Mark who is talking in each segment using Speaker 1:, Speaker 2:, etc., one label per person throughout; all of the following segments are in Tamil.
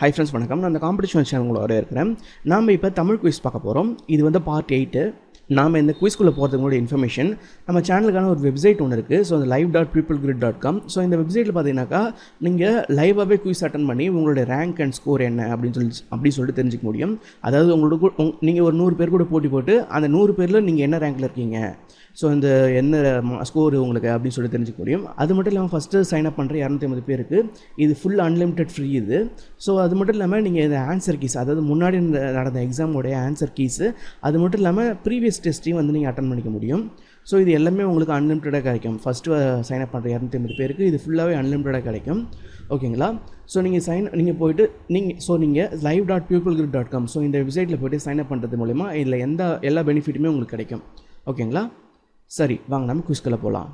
Speaker 1: Hi friends, வணக்கம். நான் அந்த காம்படிஷன் சேனல் உங்களோட இருக்கிறேன். நாம இப்போ தமிழ் குவிஸ் பார்க்க போகிறோம். இது வந்து பார்ட் 8. நாம் இந்த குவிஸ்குள்ளே போகிறதுக்கு முன்னாடி இன்ஃபர்மேஷன் நம்ம சேனலுக்கான ஒரு வெப்சைட் ஒன்று இருக்குது. ஸோ அந்த live.peoplegrid.com. ஸோ இந்த வெப்சைட்டில் பார்த்தீங்கன்னாக்கா நீங்கள் லைவாகவே குவிஸ் அட்டன் பண்ணி உங்களுடைய ரேங்க் அண்ட் ஸ்கோர் என்ன அப்படின்னு சொல்லிட்டு தெரிஞ்சிக்க முடியும். அதாவது உங்களுக்கு நீங்கள் ஒரு 100 பேர் கூட போட்டி போட்டு அந்த 100 பேரில் நீங்கள் என்ன ரேங்கில் இருக்கீங்க, ஸோ இந்த என்ன ஸ்கோர் உங்களுக்கு அப்படின்னு சொல்லி தெரிஞ்சுக்க முடியும். அது மட்டும் இல்லாமல் ஃபஸ்ட்டு சைன் அப் பண்ணுற 250 பேருக்கு இது ஃபுல் அன்லிமிட்டட் ஃப்ரீ இது. ஸோ அது மட்டும் இல்லாமல் நீங்கள் இந்த ஆன்சர் கீஸ், அதாவது முன்னாடி நடந்த எக்ஸாமோடைய ஆன்சர் கீஸு, அது மட்டும் இல்லாமல் ப்ரீவியஸ் டெஸ்ட்டையும் வந்து நீங்கள் அட்டன் பண்ணிக்க முடியும். ஸோ இது எல்லாமே உங்களுக்கு அன்லிமிட்டடாக கிடைக்கும். ஃபஸ்ட்டு சைன் அப் பண்ணுற 250 பேருக்கு இது ஃபுல்லாகவே அன்லிமிட்டடாக கிடைக்கும். ஓகேங்களா? ஸோ நீங்கள் போய்ட்டு நீங்கள் live.peoplegrid.com. ஸோ இந்த வெப்சைட்டில் போய்ட்டு சைன் அப் பண்ணுறது மூலிமா இதில் எல்லா பெனிஃபிட்டுமே உங்களுக்கு கிடைக்கும். ஓகேங்களா? சரி, வாங்க நம்ம குவிஸ்குள்ளே போகலாம்.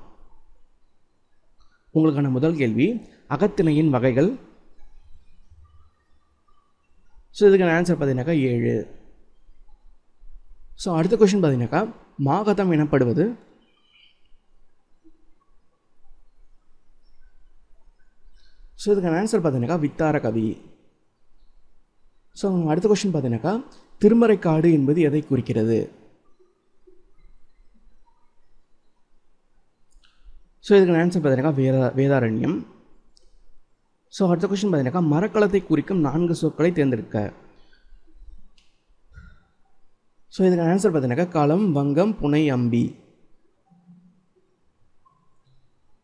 Speaker 1: உங்களுக்கான முதல் கேள்வி, அகத்திணையின் வகைகள். ஸோ இதுக்கான ஆன்சர் பார்த்தீங்கன்னாக்கா 7. ஸோ அடுத்த கொஸ்டின் பார்த்தீங்கன்னாக்கா, மாகதம் எனப்படுவது. ஸோ இதுக்கான ஆன்சர் பார்த்தீங்கன்னாக்கா வித்தார கவி. ஸோ அடுத்த கொஸ்டின் பார்த்தீங்கன்னாக்கா, திருமறைக்காடு என்பது எதை குறிக்கிறது? ஸோ இதுக்கு ஆன்சர் பார்த்தீங்கன்னா வேதாரண்யம். ஸோ அடுத்த கொஸ்டின் பார்த்தீங்கன்னாக்கா, மரக்கலத்தை குறிக்கும் 4 சொற்களை தேர்ந்தெடுக்க. ஸோ இதுக்கு ஆன்சர் பார்த்தீங்கன்னாக்கா களம், வங்கம், புனை, அம்பி.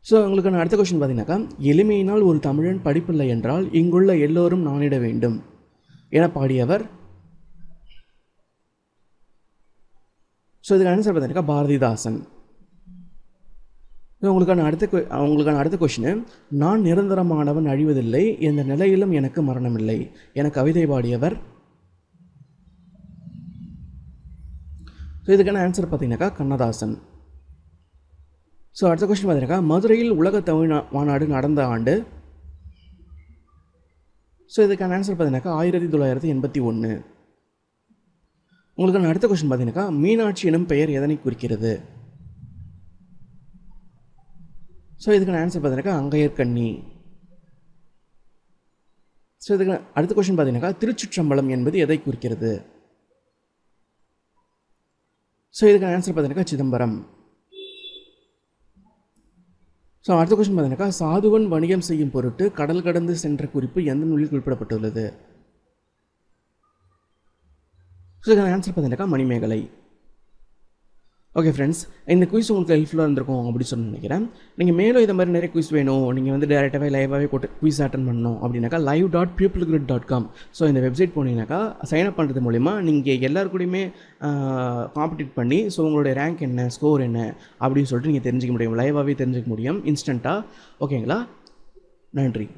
Speaker 1: ஸோ உங்களுக்கான அடுத்த கொஸ்டின் பார்த்தீங்கன்னாக்கா, எளிமையினால் ஒரு தமிழன் படிப்பில்லை என்றால் இங்குள்ள எல்லோரும் நாணிட வேண்டும் என பாடியவர். ஸோ இதுக்கு ஆன்சர் பார்த்தீங்கன்னாக்கா பாரதிதாசன். உங்களுக்கான அடுத்த கொஸ்டின், நான் நிரந்தரமானவன் அழிவதில்லை, எந்த நிலையிலும் எனக்கு மரணமில்லை என கவிதை பாடியவர். ஸோ இதுக்கான ஆன்சர் பார்த்தீங்கன்னாக்கா கண்ணதாசன். ஸோ அடுத்த கொஸ்டின் பார்த்தீங்கன்னாக்கா, மதுரையில் உலக தமிழ் மாநாடு நடந்த ஆண்டு. ஸோ இதுக்கான ஆன்சர் பார்த்தீங்கன்னாக்கா 1981. உங்களுக்கான அடுத்த கொஸ்டின் பார்த்தீங்கன்னாக்கா, மீனாட்சி எனும் பெயர் எதனை குறிக்கிறது? ஸோ இதுக்கான ஆன்சர் பார்த்தீங்கன்னாக்கா அங்கையர்கண்ணி. ஸோ இதுக்கு அடுத்த கொஸ்டின் பார்த்தீங்கன்னாக்கா, திருச்சிற்றம்பலம் என்பது எதை குறிக்கிறது? ஸோ இதுக்கான ஆன்சர் பார்த்தீங்கன்னாக்கா சிதம்பரம். ஸோ அடுத்த கொஸ்டின் பார்த்தீங்கன்னாக்கா, சாதுவன் வணிகம் செய்யும் பொருட்டு கடல் கடந்து சென்ற குறிப்பு எந்த நூலில் குறிப்பிடப்பட்டுள்ளது? ஸோ இதுக்கான ஆன்சர் பார்த்தீங்கன்னாக்கா மணிமேகலை. ஓகே ஃப்ரெண்ட்ஸ், இந்த குயிஸ் உங்களுக்கு ஹெல்ப்ஃபுல்லாக இருந்திருக்கும் அப்படின்னு சொல்லி நினைக்கிறேன். நீங்கள் மேலும் இதை மாதிரி நிறைய குயிஸ் வேணும், நீங்கள் வந்து டேரெக்டாகவே லைவாகவே குயிஸ் அட்டன் பண்ணணும் அப்படின்னாக்கா live.peoplegrid.com. ஸோ இந்த வெப்சைட் போனீங்கன்னாக்கா சைன் அப் பண்ணுறது மூலிமா நீங்கள் எல்லாருக்கூடையுமே காம்படிட் பண்ணி ஸோ உங்களுடைய ரேங்க் என்ன, ஸ்கோர் என்ன அப்படின்னு சொல்லிட்டு நீங்கள் தெரிஞ்சிக்க முடியும், லைவாகவே தெரிஞ்சிக்க முடியும் இன்ஸ்டண்ட்டாக. ஓகேங்களா? நன்றி.